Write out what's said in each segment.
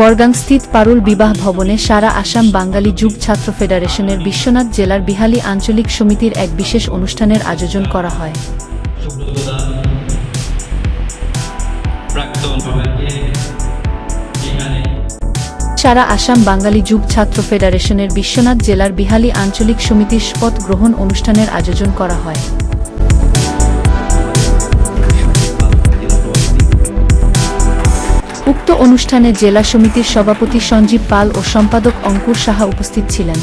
বরগাংস্থিত পারুল বিবাহ ভবনে সারা আসাম বাঙালি যুব ছাত্র ফেডারেশনের বিশ্বনাথ জেলার বিহালী আঞ্চলিক সমিতির এক বিশেষ অনুষ্ঠানের আয়োজন করা হয়। সারা আসাম বাঙালি যুব ছাত্র ফেডারেশনের বিশ্বনাথ জেলার বিহালী আঞ্চলিক সমিতির শপথ গ্রহণ অনুষ্ঠানের আয়োজন করা হয়। উক্ত অনুষ্ঠানে জেলা সমিতির সভাপতি সঞ্জীব পাল ও সম্পাদক অঙ্কুর সাহা উপস্থিত ছিলেন।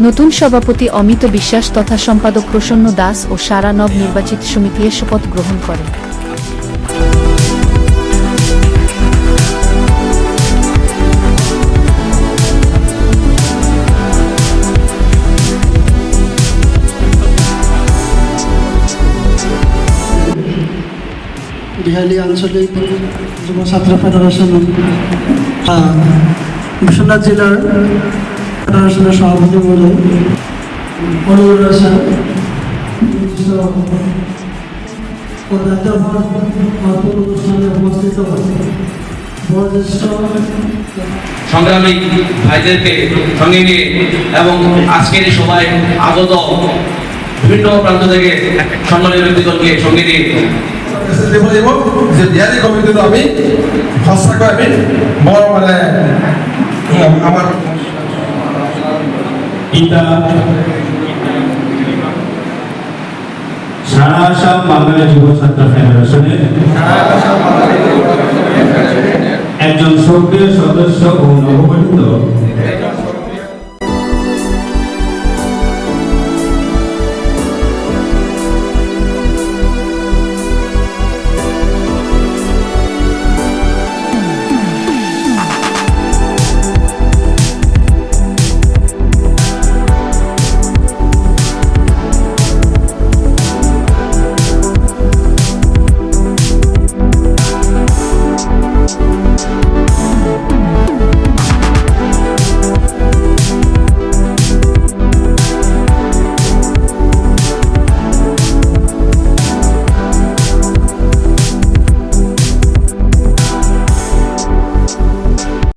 নতুন সভাপতি অমিত বিশ্বাস তথা সম্পাদক প্রসন্ন দাস ও সারা নব নির্বাচিত সমিতির শপথ গ্রহণ করে। বিহালী আঞ্চলিক যুব ছাত্র ফেডারেশন বিশ্বনাথ জেলার ফেডারেশনের সভাপতি মহোদয় অনুরোধ রয়েছেন অনুষ্ঠানে উপস্থিত সংগ্রামী ভাইদেরকে সঙ্গে নিয়ে এবং আজকের এই সভায় আগত বিভিন্ন প্রান্ত থেকে সম্মানীয় ব্যক্তিগণকে সঙ্গে নিয়ে যে বিহালী কমিটিটো আমি সঁচাকৈ আমি বৰ মানে আমাৰ সারা আসাম বাঙালি যুব ছাত্র ফেডারেশনের একজন সক্রিয় সদস্য ও নবগঠিত